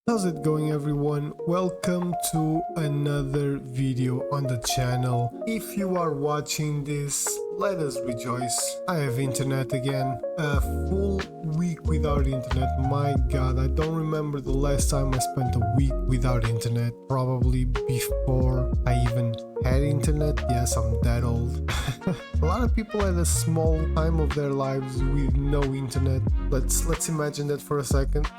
How's it going, everyone? Welcome to another video on the channel. If you are watching this, let us rejoice. I have internet again. A full week without internet. My god, I don't remember the last time I spent a week without internet. Probably before I even had internet. Yes, I'm that old. A lot of people had a small time of their lives with no internet. Let's imagine that for a second.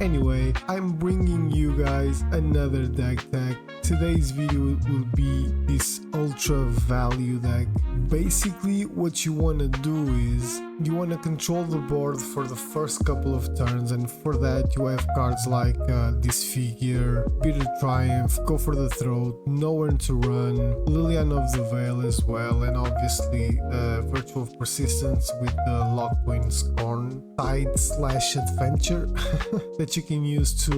Anyway, I'm bringing you guys another deck tech. Today's video will be this ultra value deck. Basically, what you want to do is you want to control the board for the first couple of turns, and for that you have cards like Disfigure, Bitter Triumph, Go for the Throat, Nowhere to Run, Lilian of the Veil as well, and obviously Virtue of Persistence with the Lockwing Scorn side/adventure that you can use to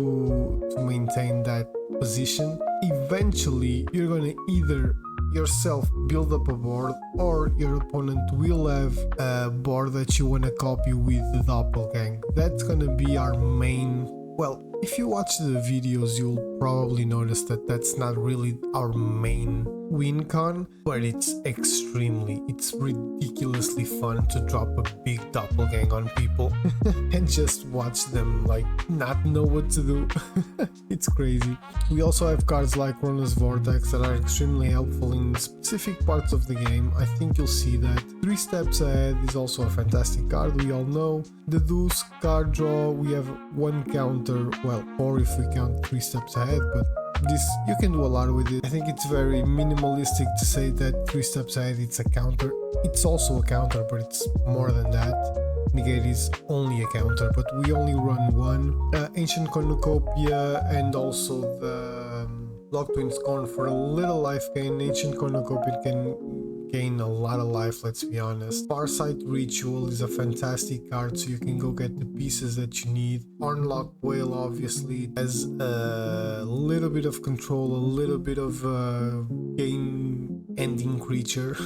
maintain that position. Eventually you're gonna either yourself build up a board, or your opponent will have a board that you want to copy with the doppelgang. That's gonna be our main. Well, if you watch the videos, you'll probably notice that that's not really our main win con, but it's ridiculously fun to drop a big doppelgang on people and just watch them like not know what to do. It's crazy. We also have cards like Rona's Vortex that are extremely helpful in specific parts of the game. I think you'll see that. 3 Steps Ahead is also a fantastic card, we all know. The Deuce card draw, we have 1 counter, well, 4 if we count 3 Steps Ahead, but this, you can do a lot with it. I think it's very minimalistic to say that 3 Steps Ahead it's a counter. It's also a counter, but it's more than that. Negate is only a counter, but we only run 1. Ancient Cornucopia and also the Lockwing Scorn for a little life gain. Ancient Cornucopia can gain a lot of life, let's be honest. Farsight Ritual is a fantastic card, so you can go get the pieces that you need. Unlock Whale obviously has a little bit of control, a little bit of game ending creature.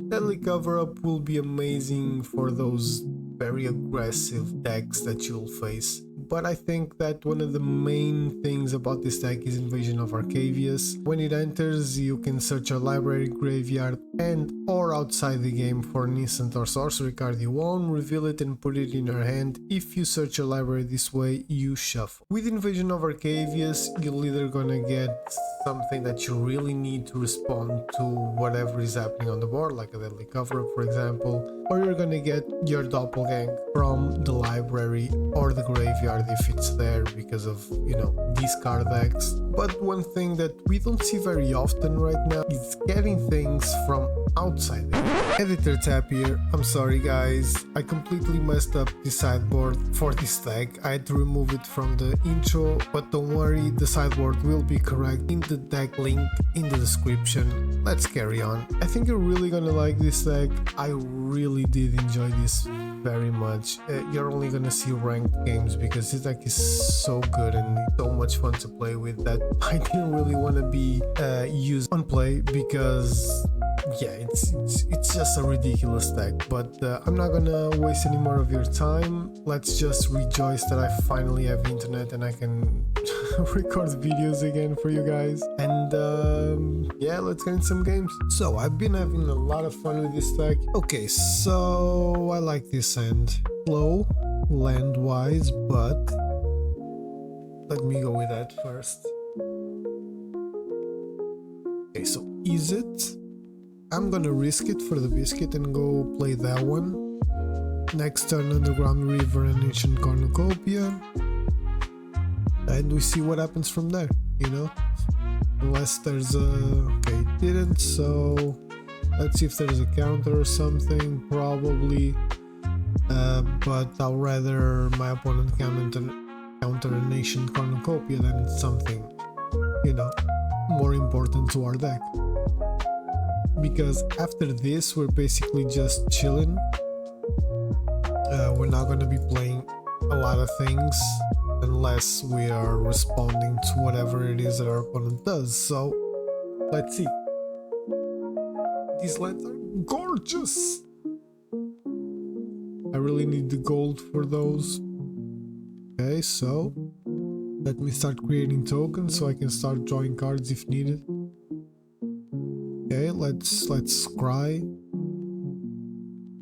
Deadly Cover Up will be amazing for those very aggressive decks that you'll face. But I think that one of the main things about this deck is Invasion of Arcavius. When it enters, you can search a library, graveyard, and or outside the game for an instant or sorcery card you own, reveal it and put it in your hand. If you search your library this way, you shuffle. With Invasion of Arcavius, you're either gonna get something that you really need to respond to whatever is happening on the board, like a Deadly Cover-Up for example, or you're gonna get your doppelgang from the library or the graveyard if it's there, because of, you know, these card decks. But one thing that we don't see very often right now is getting things from outside the game. Editor tab here. I'm sorry guys, I completely messed up the sideboard for this deck. I had to remove it from the intro, but don't worry, the sideboard will be correct in the deck link in the description. Let's carry on. I think you're really gonna like this deck. I really did enjoy this very much. You're only gonna see ranked games because this deck is so good and so much fun to play with that I didn't really want to be used on play, because yeah, it's just a ridiculous deck. But I'm not gonna waste any more of your time. Let's just rejoice that I finally have internet and I can record videos again for you guys. And yeah, let's get in some games. So I've been having a lot of fun with this deck. Okay, so I like this hand. Slow land wise, but let me go with that first. Okay, so is it? I'm gonna risk it for the biscuit and go play that one. Next turn, Underground River and Ancient Cornucopia. And we see what happens from there, you know? Unless there's a... okay, it didn't, so... let's see if there's a counter or something, probably. But I'll rather my opponent counter an Ancient Cornucopia than something, you know, more important to our deck. Because after this, we're basically just chilling. We're not going to be playing a lot of things unless we are responding to whatever it is that our opponent does. So let's see. These lands are gorgeous. I really need the gold for those. Okay, so Let me start creating tokens so I can start drawing cards if needed. Okay, let's scry.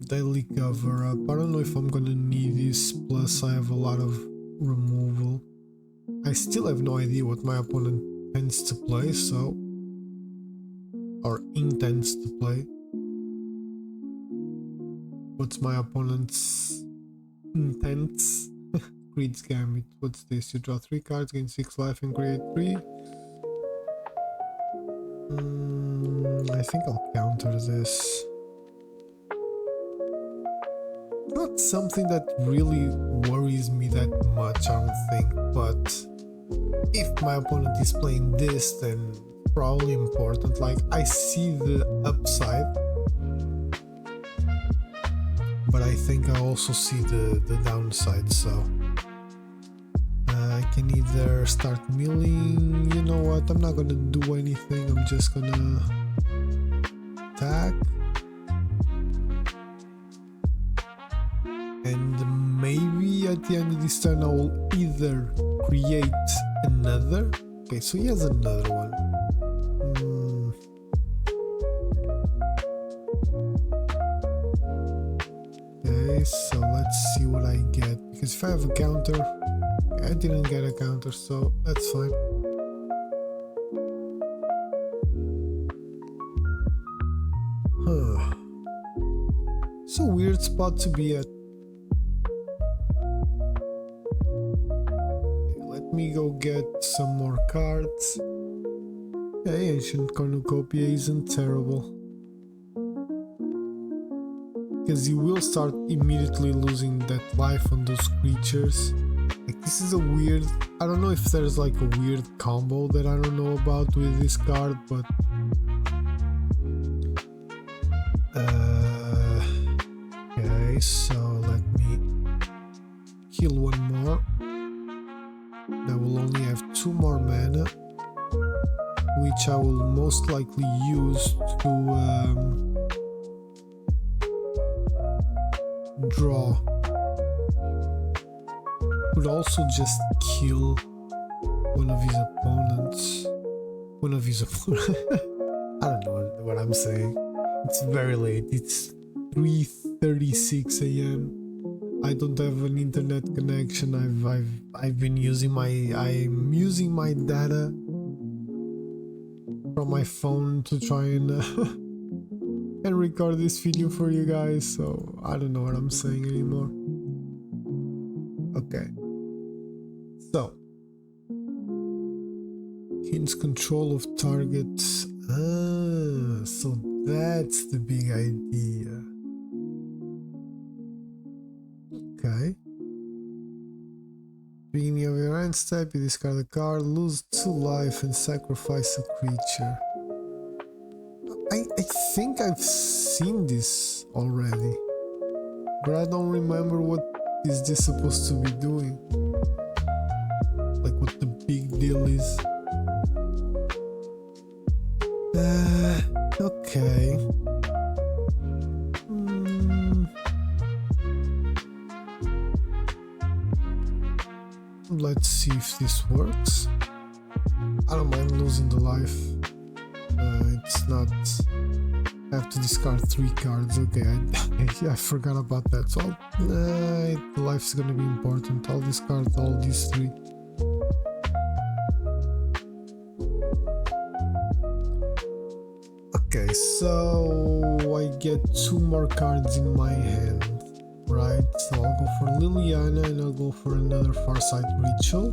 Daily cover up. I don't know if I'm gonna need this, plus I have a lot of removal. I still have no idea what my opponent tends to play, so... or intends to play. What's my opponent's intents? Creed's Gambit. What's this? You draw 3 cards, gain 6 life and create 3. I think I'll counter this. Not something that really worries me that much, I don't think, but if my opponent is playing this, then probably important. Like, I see the upside, but I think I also see the downside, so I can either start milling. You know what, I'm not gonna do anything, I'm just gonna attack, and maybe at the end of this turn I will either create another. Okay, so he has another one. Okay, so let's see what I get, because if I have a counter, I didn't get a counter, so that's fine. It's a weird spot to be at. Okay, let me go get some more cards. Okay, Ancient Cornucopia isn't terrible, because you will start immediately losing that life on those creatures. Like, this is a weird... I don't know if there's like a weird combo that I don't know about with this card, but... okay, so let me kill one more. I will only have 2 more mana, which I will most likely use to draw. Could also just kill one of his opponents. I don't know what I'm saying. It's very late. It's 3:36 a.m. I don't have an internet connection. I'm using my data from my phone to try and and record this video for you guys. So I don't know what I'm saying anymore. Okay. So, hints control of targets. So that's the big idea. Okay. Beginning of your end step, you discard a card, lose 2 life, and sacrifice a creature. I think I've seen this already, but I don't remember what is this supposed to be doing. Like, what the big deal is. Okay. Let's see if this works. I don't mind losing the life. It's not... I have to discard 3 cards. Okay, I forgot about that. So the life's gonna be important. I'll discard all these 3. Okay, so I get 2 more cards in my hand, right? So I'll go for Liliana and I'll go for another Farsight Ritual.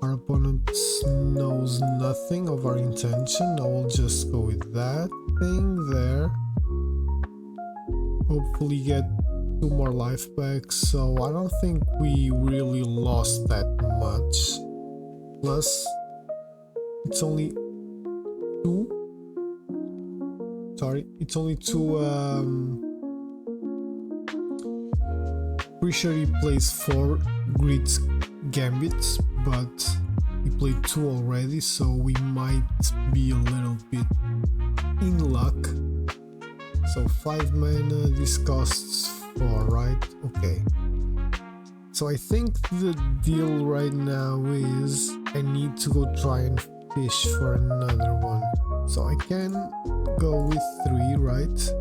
Our opponent knows nothing of our intention. I will just go with that thing there. Hopefully get 2 more life back, so I don't think we really lost that much. Plus, it's only 2. Sorry, it's only 2. Pretty sure he plays 4 Creed's Gambits, but we played 2 already, so we might be a little bit in luck. So 5 mana, this costs 4, right? Okay. So I think the deal right now is I need to go try and fish for another one. So I can go with 3, right?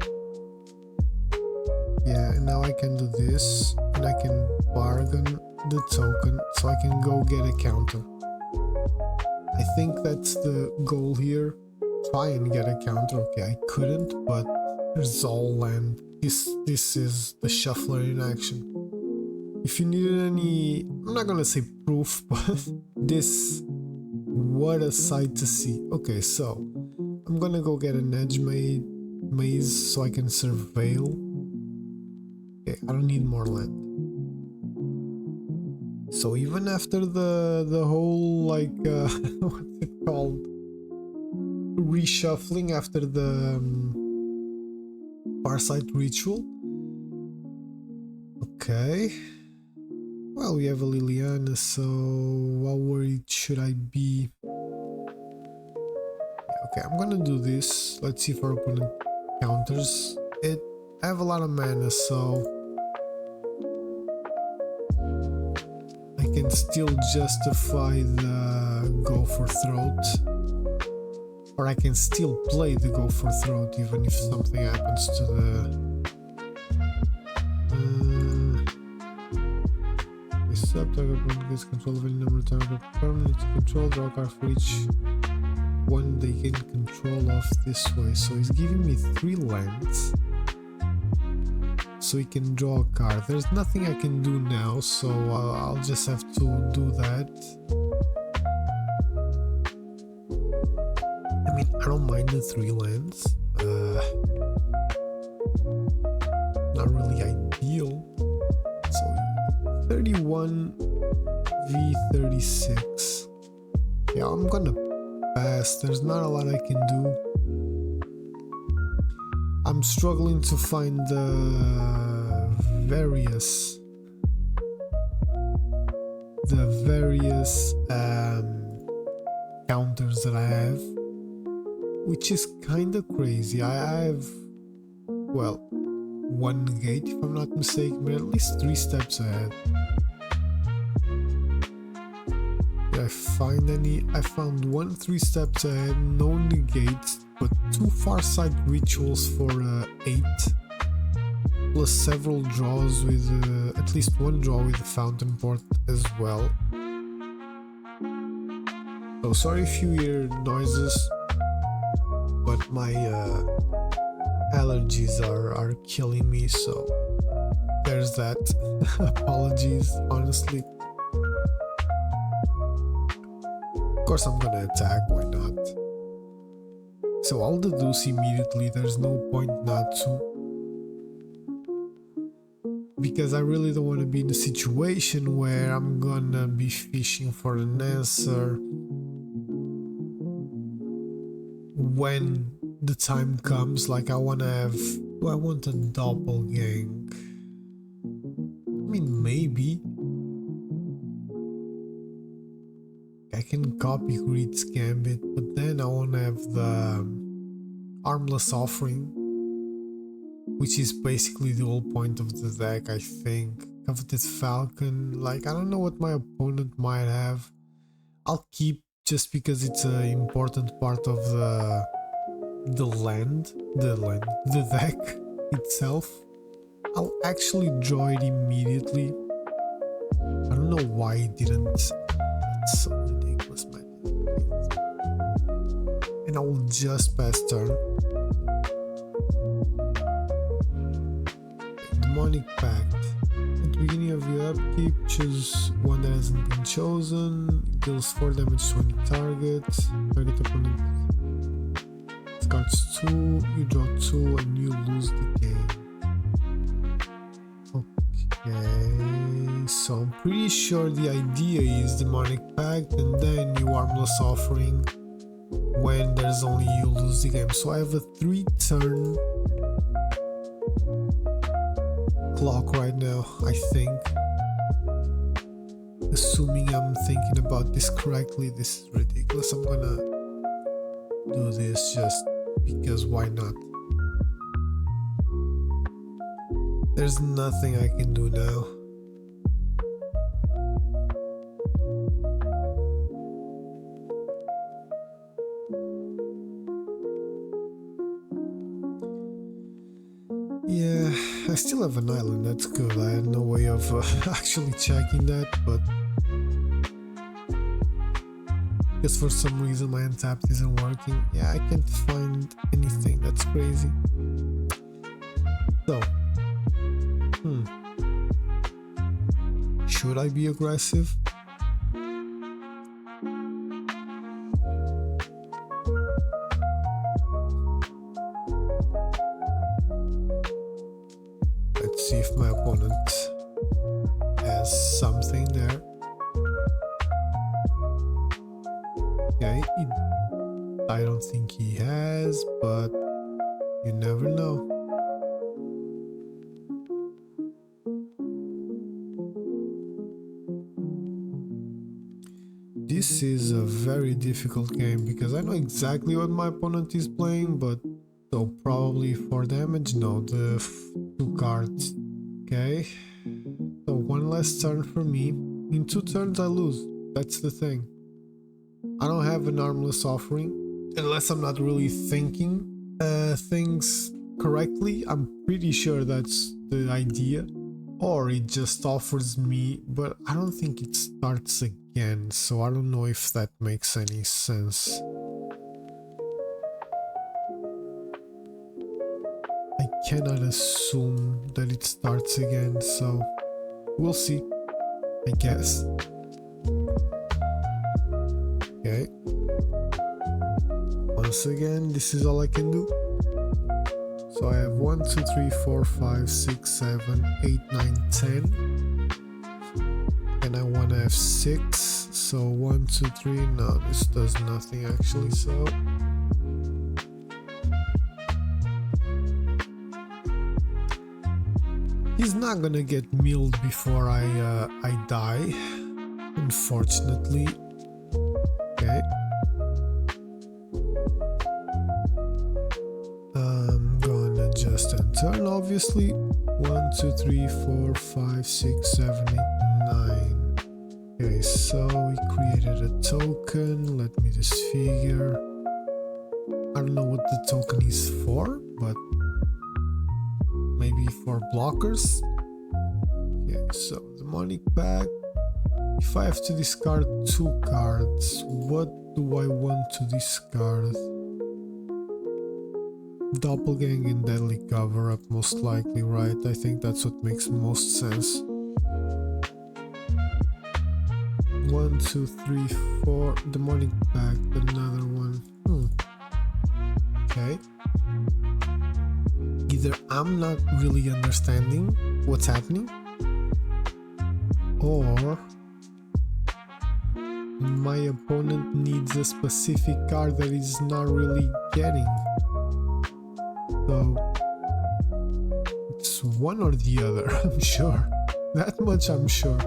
Yeah, and now I can do this, and I can bargain the token so I can go get a counter. I think that's the goal here. Try and get a counter. Okay, I couldn't, but there's all land. This is the shuffler in action. If you need any, I'm not gonna say proof, but this, what a sight to see. Okay, so I'm gonna go get an edge maze so I can surveil. Okay, I don't need more land. So even after the whole like what's it called, reshuffling after the Farsight ritual. Okay. Well, we have a Liliana, so how worried should I be? Okay, I'm gonna do this. Let's see if our opponent counters it. I have a lot of mana, so I can still justify the go for throat. Or I can still play the go for throat even if something happens to the... Target opponent gets control of any number of target permanent control, draw a card for each one they gain control of this way. So he's giving me 3 lands so he can draw a card. There's nothing I can do now, so I'll just have to do that. I mean, I don't mind the 3 lands. Not really ideal. So 31 v 36. Yeah, I'm gonna pass. There's not a lot I can do. I'm struggling to find the various counters that I have, which is kind of crazy. I have, well, 1 negate if I'm not mistaken, but at least 3 steps ahead. Did I find any? I found 1 3 steps ahead, no negates, but 2 Farsight rituals for 8, plus several draws with at least 1 draw with the fountain port as well. So sorry if you hear noises, but my allergies are killing me, so there's that. Apologies, honestly. Of course I'm gonna attack, why not? So I'll deduce immediately, there's no point not to. Because I really don't want to be in a situation where I'm gonna be fishing for an answer when the time comes. Like I want to have... do I want a doppelgang? I mean, maybe. I can copy Greed's Gambit, but then I want to have the Armless Offering, which is basically the whole point of the deck, I think. Coveted Falcon, like I don't know what my opponent might have. I'll keep just because it's an important part of the deck itself. I'll actually draw it immediately. I don't know why it didn't. That's so ridiculous, man. And I will just pass turn. Demonic Pact. At the beginning of your upkeep, choose one that hasn't been chosen. Deals 4 damage to any target. Target opponent discards 2. You draw 2 and you lose the game. Okay, so I'm pretty sure the idea is Demonic Pact and then you Armless Offering. When there's only you lose the game. So I have a 3-turn clock right now, I think. Assuming I'm thinking about this correctly. This is ridiculous. I'm gonna do this just because why not? There's nothing I can do now. I still have an island, that's good. I had no way of actually checking that, but because for some reason my untapped isn't working. Yeah, I can't find anything, that's crazy. So, should I be aggressive? Let's see if my opponent has something there. Okay, I don't think he has, but you never know. This is a very difficult game because I know exactly what my opponent is playing, but so probably for damage, no, the 2 cards. Okay, so one less turn for me. In 2 turns I lose, that's the thing. I don't have an armless offering unless I'm not really thinking things correctly. I'm pretty sure that's the idea. Or it just offers me, but I don't think it starts again, so I don't know if that makes any sense. I cannot assume that it starts again, so we'll see, I guess. Okay. Once again, this is all I can do. So I have 1, 2, 3, 4, 5, 6, 7, 8, 9, 10. And I want to have 6. So 1, 2, 3. No, this does nothing actually. So he's not gonna get milled before I die, unfortunately. Okay. I'm gonna just end turn, obviously. 1, 2, 3, 4, 5, 6, 7, 8, 9. Okay, so we created a token. Let me disfigure. I don't know what the token is for, but maybe for blockers. Okay, so demonic pack. If I have to discard 2 cards, what do I want to discard? Doppelgang and deadly cover up, most likely, right? I think that's what makes most sense. 1, 2, 3, 4. Demonic pack, another one. Okay. Either I'm not really understanding what's happening, or my opponent needs a specific card that he's not really getting. So it's one or the other, I'm sure. That much I'm sure.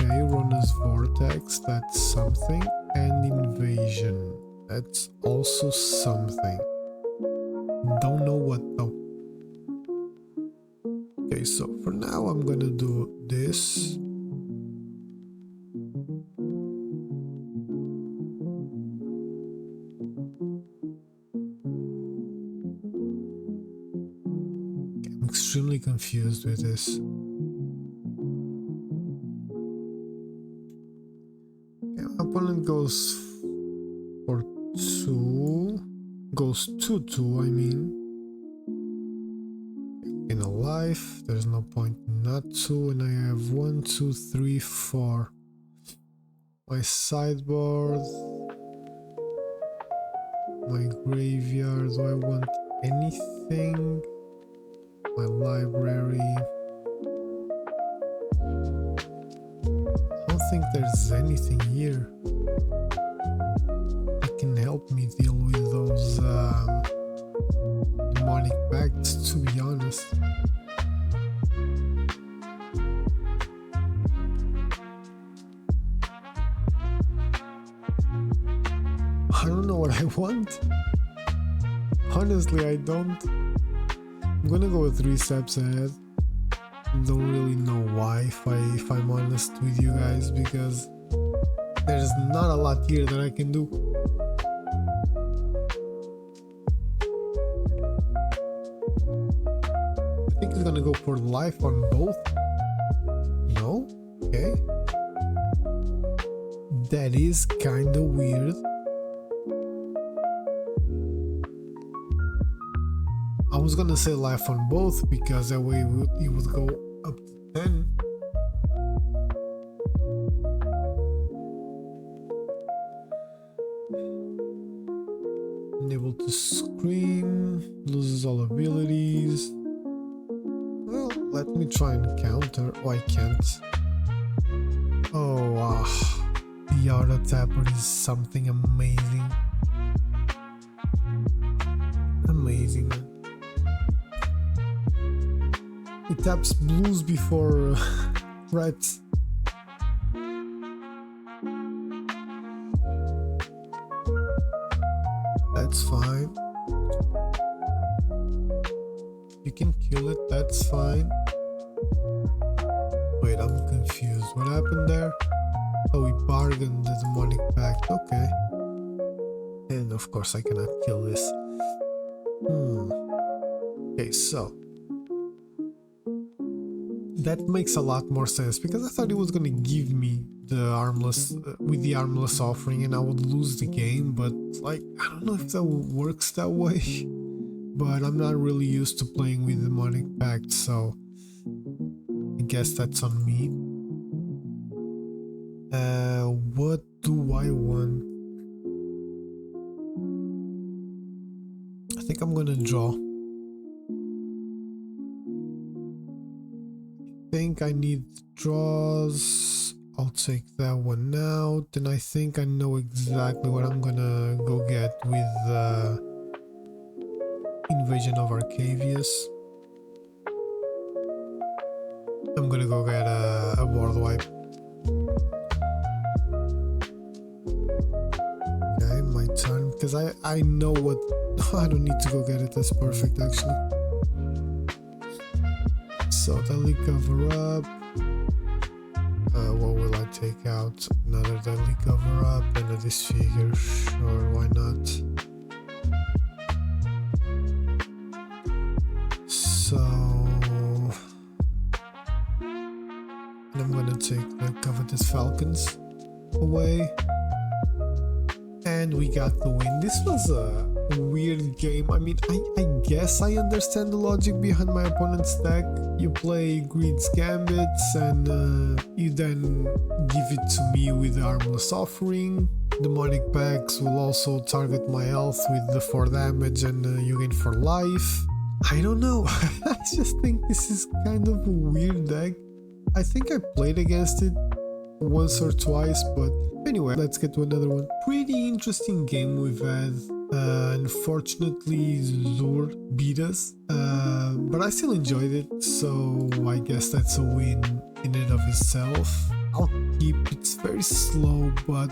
Okay, Rona's Vortex, that's something. And Invasion, that's also something. Don't know what though. Okay, so for now I'm gonna do this. I'm extremely confused with this. Okay, my opponent goes for 2. Goes 2-2, I mean. In a life, there's no point not to, and I have 1, 2, 3, 4. My sideboard, my graveyard. Do I want anything? My library. I don't think there's anything here that can help me deal with those demonic pacts, to be honest. I don't know what I want. Honestly, I don't. I'm gonna go 3 steps ahead. Don't really know why, if I'm honest with you guys, because there's not a lot here that I can do. actually gonna go for life on both. No? Okay. That is kinda weird. I was gonna say life on both because that way it would go up to 10. Unable to scream, loses all abilities. Well, let me try and counter. Oh, I can't. Oh, wow. The auto tapper is something amazing. Amazing, man. It taps blues before reds. That's fine. You can kill it, that's fine. Wait, I'm confused. What happened there? Oh, we bargained the demonic pact. Okay. And of course I cannot kill this. Okay, so that makes a lot more sense because I thought it was gonna give me the armless with the armless offering and I would lose the game, but like I don't know if that works that way. But I'm not really used to playing with demonic pact, so I guess that's on me. What do I want? I think I'm gonna draw. I think I need draws. I'll take that one out, and I think I know exactly what I'm gonna go get with Invasion of Arcavius. I'm gonna go get a board wipe. Okay, my turn, because I know what... I don't need to go get it, that's perfect actually. So, deadly cover up. What will I take out? Another deadly cover up and a disfigure. Sure, why not? So I'm gonna take the covetous falcons away, and we got the win. This was a weird game. I mean, I guess I understand the logic behind my opponent's deck. You play Greed's Gambits and you then give it to me with the Armless Offering. Demonic Pacts will also target my health with the 4 damage and you gain 4 life. I don't know. I just think this is kind of a weird deck. I think I played against it once or twice, but anyway, let's get to another one. Pretty interesting game we've had. Unfortunately, Zur beat us, but I still enjoyed it, so I guess that's a win in and of itself. I'll keep it's very slow, but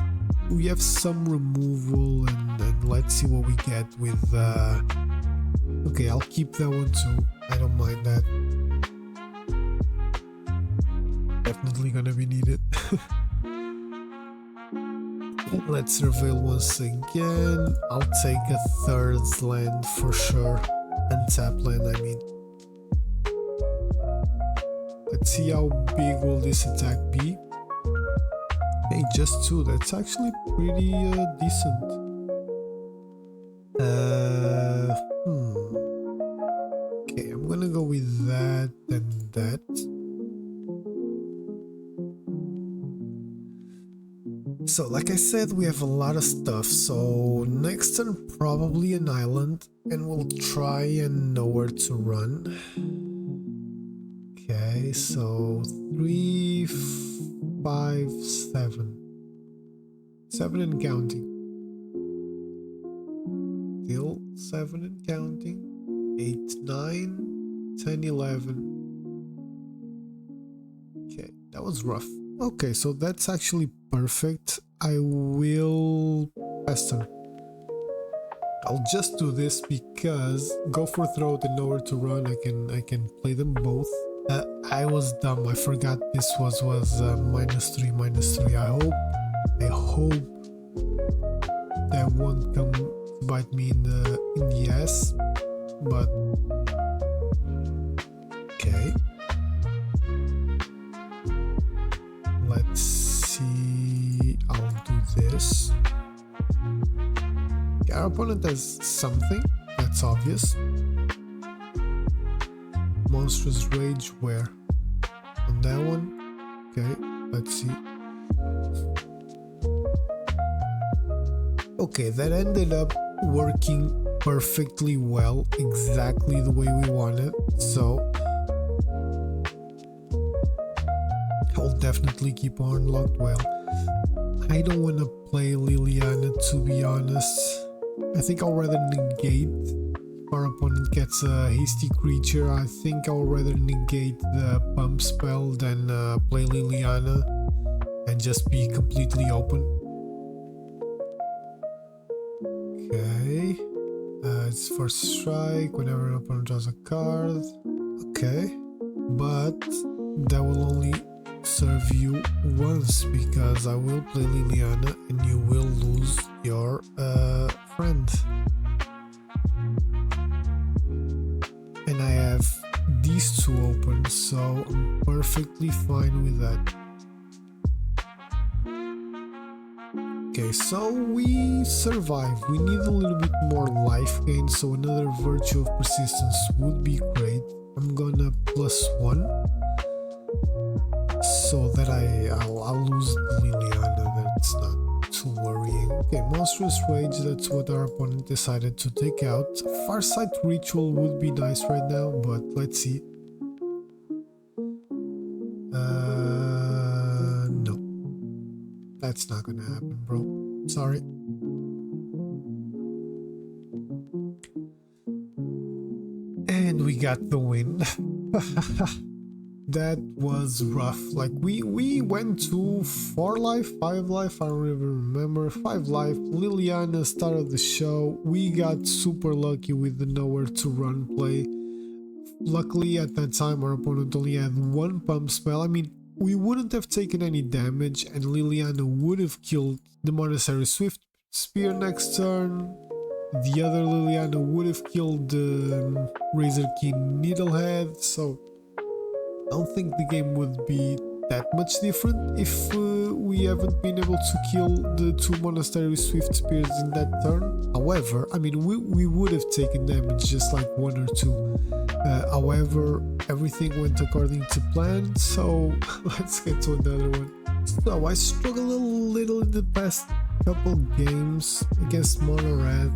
we have some removal, and let's see what we get with. Okay, I'll keep that one too. I don't mind that. Definitely gonna be needed. Let's reveal once again. I'll take a 3rd land for sure. Untap land, I mean. Let's see how big will this attack be. Hey, just 2. That's actually pretty decent. Okay, I'm gonna go with that and that. So, like I said, we have a lot of stuff, so next turn probably an island, and we'll try and know where to run. Okay, so 3, 5, 7. 7 and counting. Still 7 and counting. 8, 9, 10, 11. Okay, that was rough. Okay, so that's actually perfect. I will pass turn. I'll just do this because go for throat and nowhere to run. I can play them both. I was dumb. I forgot this was -3, -3. I hope that won't come bite me in the ass. But okay. opponent has something, that's obvious. Monstrous Rage, where? On that one? Okay, let's see. Okay, that ended up working perfectly well, exactly the way we wanted, so I'll definitely keep on locked well. I don't want to play Liliana, to be honest. I think I'll rather negate. Our opponent gets a hasty creature. I think I'll rather negate the pump spell than play Liliana and just be completely open. Okay. It's first strike whenever an opponent draws a card. Okay. But that will only serve you once, because I will play Liliana and you will lose your friend. And I have these two open, so I'm perfectly fine with that. Okay, so we survived. We need a little bit more life gain, so another Virtue of Persistence would be great. I'm gonna +1 so that I'll lose Liliana. That's not too worrying. Okay, Monstrous Rage, that's what our opponent decided to take out. Farsight Ritual would be nice right now, but let's see. No. That's not gonna happen, bro. Sorry. And we got the win. That was rough. Like we went to 4 life, 5 life, I don't even remember. 5 life. Liliana started the show. We got super lucky with the nowhere to run play. Luckily at that time our opponent only had 1 pump spell. I mean, we wouldn't have taken any damage and Liliana would have killed the Monastery Swift Spear next turn. The other Liliana would have killed the Razor Keen Needlehead, so I don't think the game would be that much different if we haven't been able to kill the 2 Monastery Swift Spears in that turn. However, I mean, we would have taken damage, just like 1 or 2. However, everything went according to plan, so let's get to another one. So I struggled a little in the past couple games against Mono Red,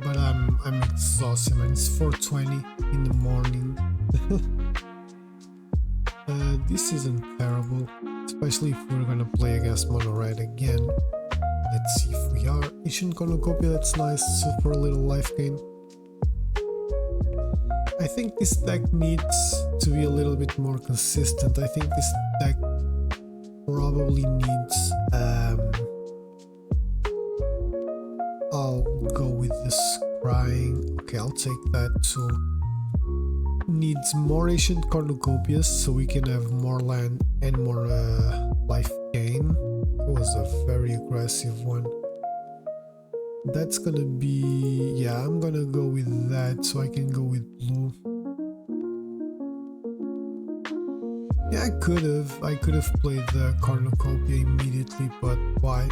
but I'm exhausted, man. It's 4:20 in the morning. This isn't terrible, especially if we're gonna play against Mono Red again. Let's see if we are. Ancient Cornucopia, that's nice for a little life gain. I think this deck needs to be a little bit more consistent. I think this deck probably needs I'll go with the Scrying. Okay, I'll take that too. Needs more Ancient Cornucopias so we can have more land and more life gain. It was a very aggressive one. That's gonna be, yeah, I'm gonna go with that so I can go with blue. Yeah, I could have played the Cornucopia immediately, but why?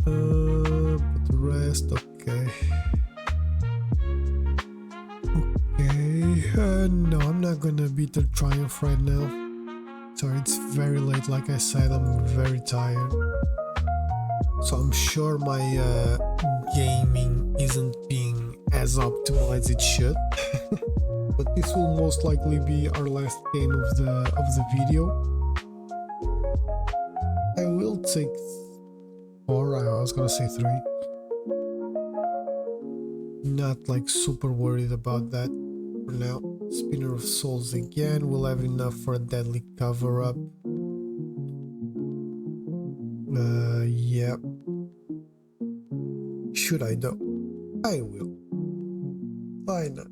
But the rest, okay. No, I'm not gonna beat the Triumph right now. Sorry, it's very late. Like I said, I'm very tired. So I'm sure my gaming isn't being as optimal as it should. But this will most likely be our last game of the video. I will take 4. I was gonna say 3. Not like super worried about that for now. Spinner of Souls again. We'll have enough for a deadly cover-up. Yeah. Should I though? I will. Why not?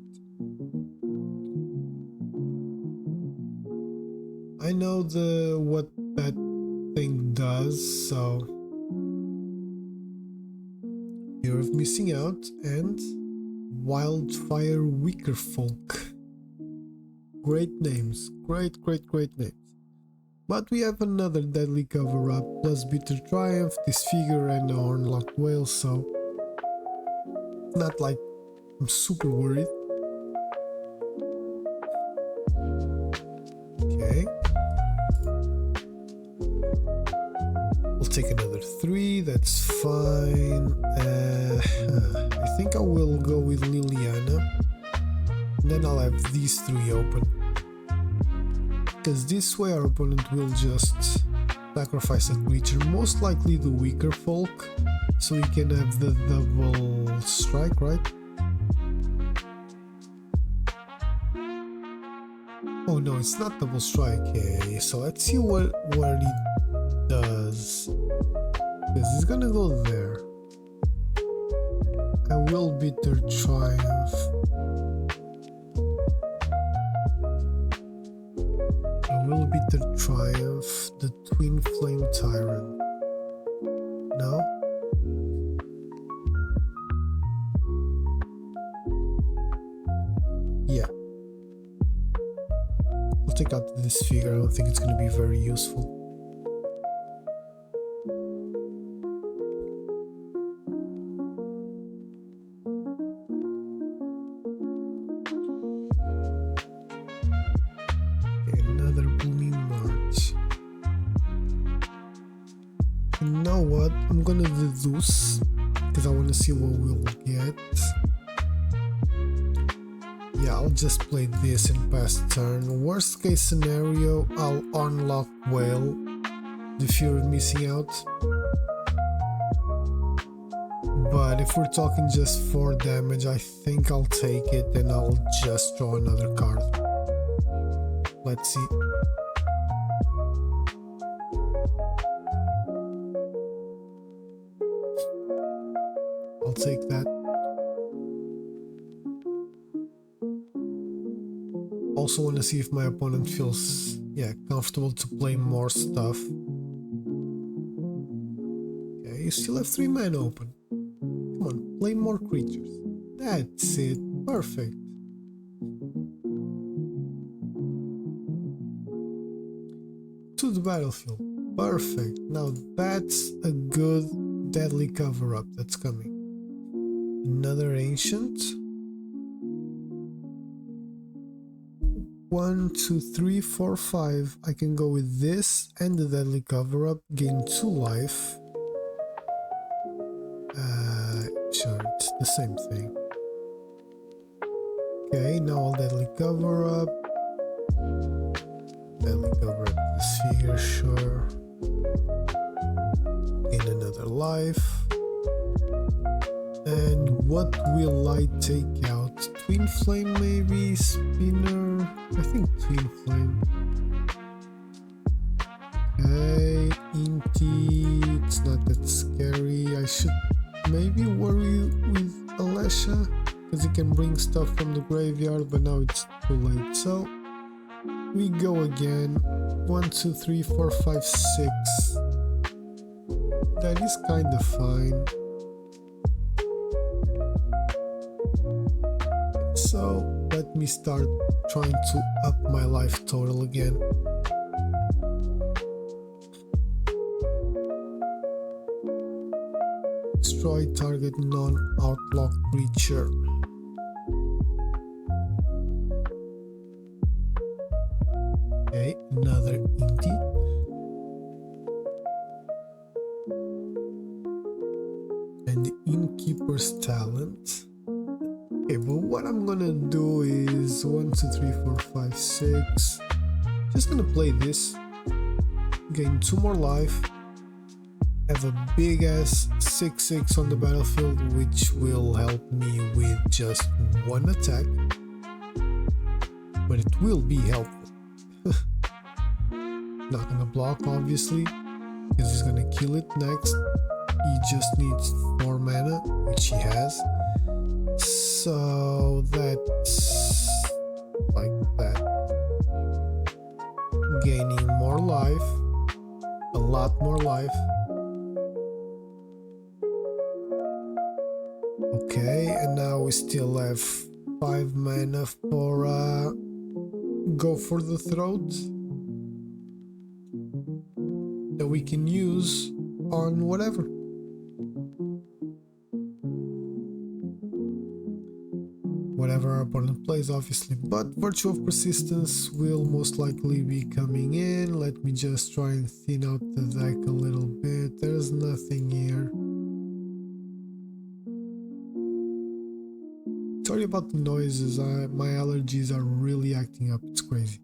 I know what that thing does, so Fear of Missing Out and Wildfire Weaker Folk. Great names, great names. But we have another deadly cover-up, plus Bitter Triumph, Disfigure and a Hornlocked Whale, so not like I'm super worried. Okay. We'll take another 3, that's fine. I think I will go with Liliana. And then I'll have these 3 open. Because this way our opponent will just sacrifice a creature, most likely the weaker folk, so we can have the double strike, right? Oh no, it's not double strike. Okay, so let's see what he does. Because he's gonna go there. I will Bitter Triumph. Will Bitter Triumph the Twin Flame Tyrant? No? Yeah. I'll take out this figure, I don't think it's going to be very useful. I'm gonna deduce because I want to see what we'll get. Yeah, I'll just play this and pass turn. Worst case scenario, I'll unlock Whale, the fear of missing out. But if we're talking just 4 damage, I think I'll take it and I'll just draw another card. Let's see. I'll take that. Also want to see if my opponent feels, comfortable to play more stuff. Okay, you still have 3 mana open. Come on, play more creatures. That's it. Perfect. To the battlefield. Perfect. Now that's a good deadly cover-up that's coming. Another ancient. 1, 2, 3, 4, 5. I can go with this and the deadly cover-up. Gain 2 life. Sure, it's the same thing. Okay, now I'll deadly cover-up. Deadly cover-up this figure, sure. Gain another life. And what will I take out? Twin Flame maybe? Spinner? I think Twin Flame. Okay, Inti, it's not that scary. I should maybe worry with Alesha, because he can bring stuff from the graveyard, but now it's too late. So, we go again. 1, 2, 3, 4, 5, 6. That is kind of fine. So let me start trying to up my life total again. Destroy target non-outlaw creature. Okay, another Inti. And the Innkeeper's Talent. Okay, but what I'm gonna do is 1, 2, 3, 4, 5, 6. Just gonna play this, gain 2 more life, have a big ass 6/6 on the battlefield, which will help me with just 1 attack, but it will be helpful. Not gonna block obviously, because he's gonna kill it next. He just needs 4 mana, which he has. So that's like that. Gaining more life, a lot more life. Okay, and now we still have 5 mana for go for the throat. that we can use on whatever. Whatever our opponent plays, obviously, but Virtue of Persistence will most likely be coming in. Let me just try and thin out the deck a little bit. There's nothing here. Sorry about the noises, my allergies are really acting up, it's crazy.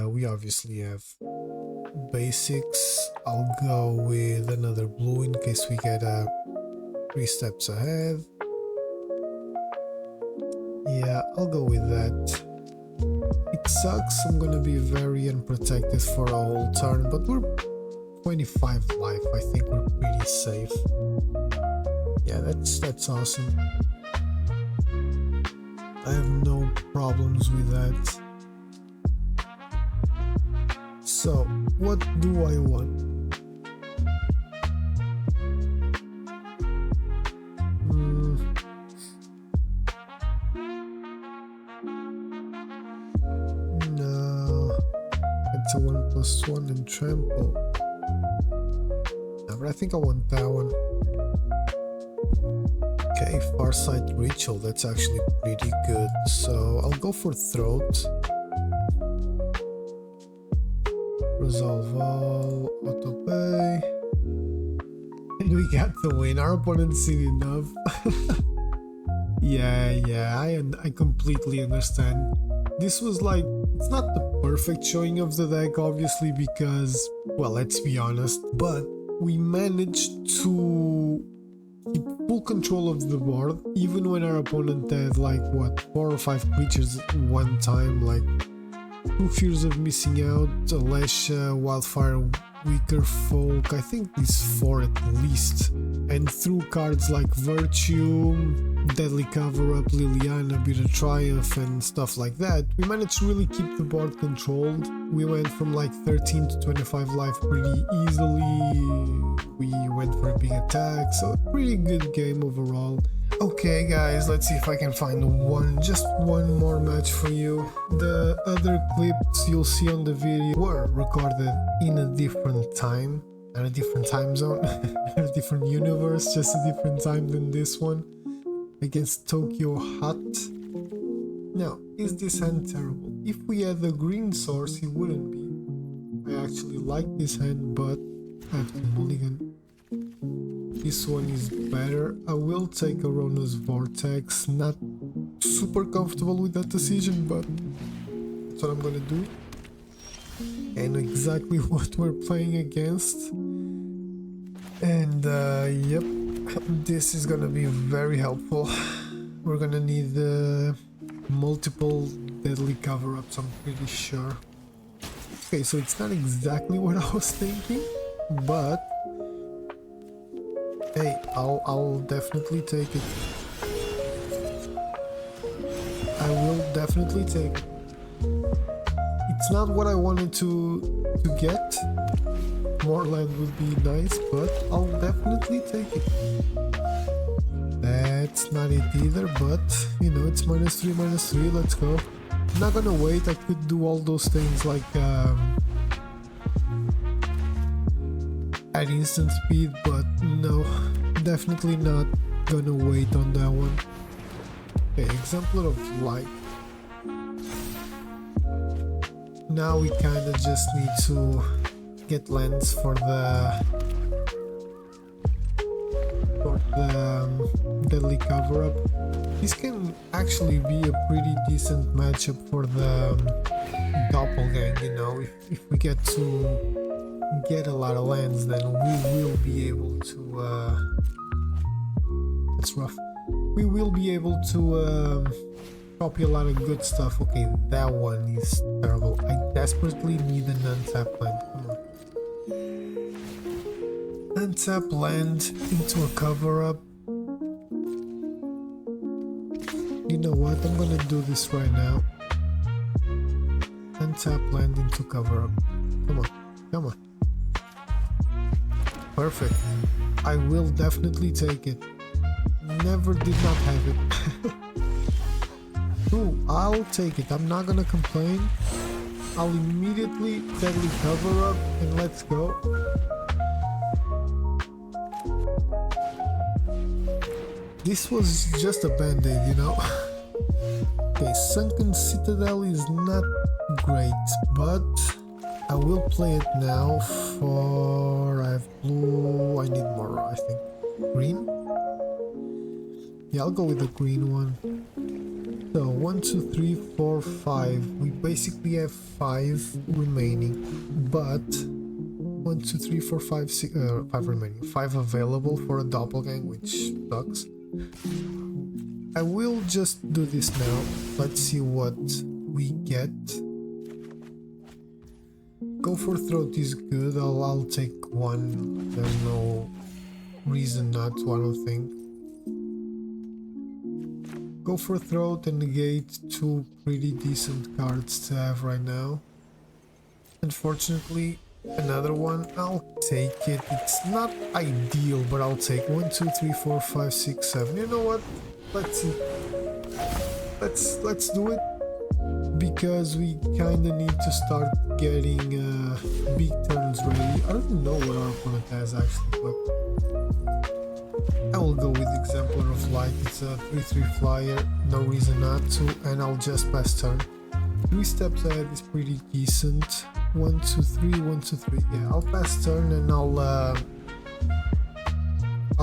We obviously have basics. I'll go with another blue in case we get 3 steps ahead. Yeah, I'll go with that. It sucks, I'm gonna be very unprotected for a whole turn, but we're 25 life, I think we're pretty safe. Yeah, that's awesome. I have no problems with that. So, what do I want? No, it's a 1+1 and trample. No, but I think I want that one. Okay, Farsight Ritual, that's actually pretty good. So I'll go for Throat. Resolve all, auto-pay. And we got the win. Our opponent's seen enough. Yeah, I completely understand. This was like, it's not the perfect showing of the deck, obviously, because, well, let's be honest, but we managed to keep full control of the board, even when our opponent had like, what, 4 or 5 creatures at one time, like 2 Fears of Missing Out, Alesha, Wildfire, Weaker Folk, I think these 4 at least, and through cards like Virtue, Deadly Cover-Up, Liliana, Bitter Triumph and stuff like that, we managed to really keep the board controlled. We went from like 13 to 25 life pretty easily, we went for a big attack, so a pretty good game overall. Okay guys, let's see if I can find just one more match for you. The other clips you'll see on the video were recorded in a different time, and a different time zone, a different universe, just a different time than this one, against Tokyo Hot. Now, is this hand terrible? If we had the green source, it wouldn't be. I actually like this hand, but I have to mulligan. This one is better. I will take Arona's Vortex. Not super comfortable with that decision, but that's what I'm gonna do. And exactly what we're playing against. And yep, this is gonna be very helpful. We're gonna need multiple deadly cover-ups, I'm pretty sure. Okay, so it's not exactly what I was thinking, but hey, I'll definitely take it. I will definitely take it. It's not what I wanted to get. More land would be nice, but I'll definitely take it. That's not it either, but you know, it's -3, let's go. I'm not gonna wait, I could do all those things like at instant speed, but no, definitely not gonna wait on that one. Okay, Exemplar of Light. Now we kinda just need to get lands for the deadly cover-up. This can actually be a pretty decent matchup for the doppelgang, you know, if we get to get a lot of lands, then we will be able to that's rough. We will be able to copy a lot of good stuff. Okay, that one is terrible. I desperately need an untap land. Come on. Untap land into a cover-up. You know what? I'm gonna do this right now. Untap land into cover-up. Come on, come on. Perfect. I will definitely take it. Never did not have it. Ooh, I'll take it. I'm not gonna complain. I'll immediately deadly cover up and let's go. This was just a band-aid, you know. Okay, Sunken Citadel is not great, but I will play it now for... I have blue, I need more, I think. Green? Yeah, I'll go with the green one. So, 1, 2, 3, 4, 5. We basically have 5 remaining, but 1, 2, 3, 4, 5, 6, 5 remaining. 5 available for a doppelgang, which sucks. I will just do this now. Let's see what we get. Go for throat is good. I'll take one. There's no reason not to, I don't think. Go for throat and negate 2 pretty decent cards to have right now. Unfortunately, another one. I'll take it. It's not ideal, but I'll take 1, 2, 3, 4, 5, 6, 7. You know what? Let's see. Let's do it, because we kinda need to start getting big turns ready. I don't know what our opponent has actually, but I will go with Exemplar of Light. It's a 3/3 flyer, no reason not to, and I'll just pass turn. 3 steps ahead is pretty decent. 1, 2, 3, 1, 2, 3. Yeah, I'll pass turn and I'll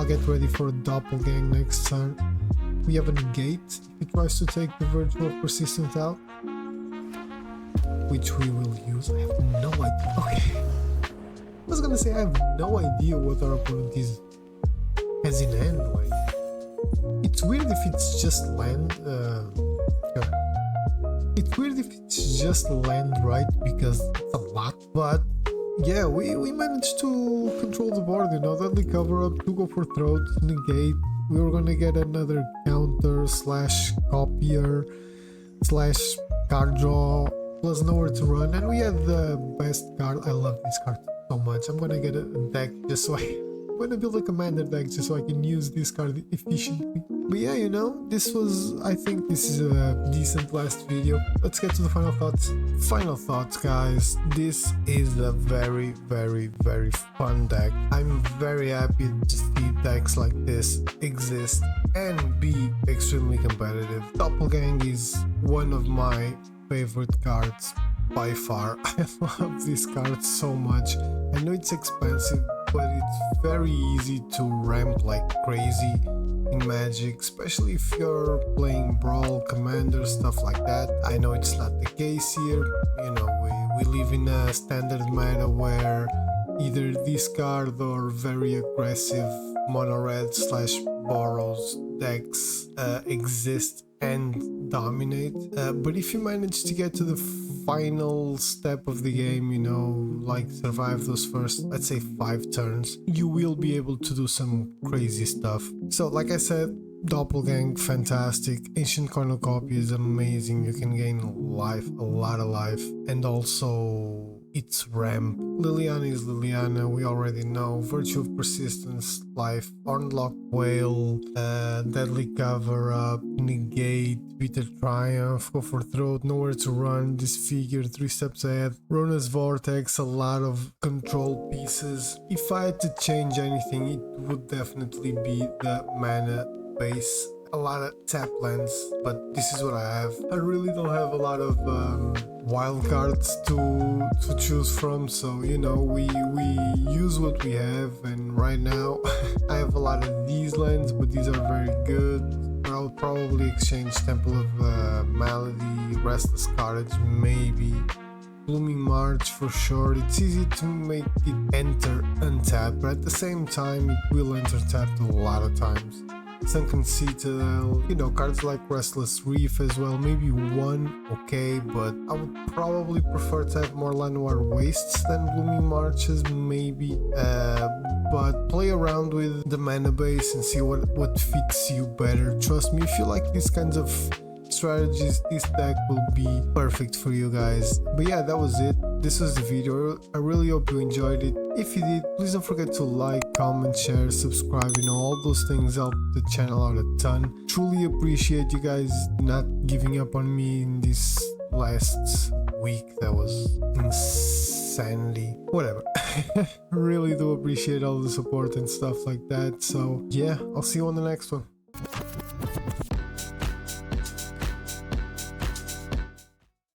get ready for a doppelgang next turn. We have a negate if he tries to take the Virtue of Persistence out, which we will use. I have no idea. Okay, I was gonna say I have no idea what our opponent has in hand. Like, it's weird if it's just land. Sure. It's weird if it's just land, right? Because it's a lot. But yeah, we managed to control the board. You know, deadly cover up, 2 go for throat, negate. We were gonna get another counter slash copier slash card draw plus nowhere to run, and we had the best card. I love this card so much. I'm gonna get a deck just so I'm gonna build a commander deck just so I can use this card efficiently. But yeah, you know, I think this is a decent last video. Let's get to the final thoughts. Final thoughts, guys. This is a very, very, very fun deck. I'm very happy to see decks like this exist and be extremely competitive. Doppelgang is one of my favorite cards by far. I love this card so much. I know it's expensive, but it's very easy to ramp like crazy in Magic, especially if you're playing Brawl, Commander, stuff like that. I know it's not the case here. You know, we live in a standard meta where either this card or very aggressive mono red slash borrows decks exist and dominate. But if you manage to get to the final step of the game, you know, like survive those first, let's say 5 turns, you will be able to do some crazy stuff. So like I said, Doppelgang, fantastic. Ancient Cornucopia is amazing. You can gain life, a lot of life, and also its ramp. Liliana is Liliana, we already know. Virtue of Persistence, life, Hornlock Whale, Deadly Cover Up, Negate, Bitter Triumph, Go for Throat, Nowhere to Run, Disfigure, 3 steps ahead, Rona's Vortex, a lot of control pieces. If I had to change anything, it would definitely be the mana base. A lot of tap lands, but this is what I have. I really don't have a lot of wild cards to choose from, so you know, we use what we have, and right now I have a lot of these lands, but these are very good. I'll probably exchange Temple of Malady, Restless Cottage, maybe Blooming March for sure. It's easy to make it enter untapped, but at the same time it will enter tapped a lot of times. Sunken Citadel, you know, cards like Restless Reef as well, maybe one, okay, but I would probably prefer to have more Llanowar Wastes than Blooming Marches, maybe, but play around with the mana base and see what fits you better. Trust me, if you like these kinds of strategies, this deck will be perfect for you guys. But yeah, that was it. This was the video. I really hope you enjoyed it. If you did, please don't forget to like, comment, share, subscribe. You know, all those things help the channel out a ton. Truly appreciate you guys not giving up on me in this last week that was insanity. Whatever. Really do appreciate all the support and stuff like that. So yeah, I'll see you on the next one.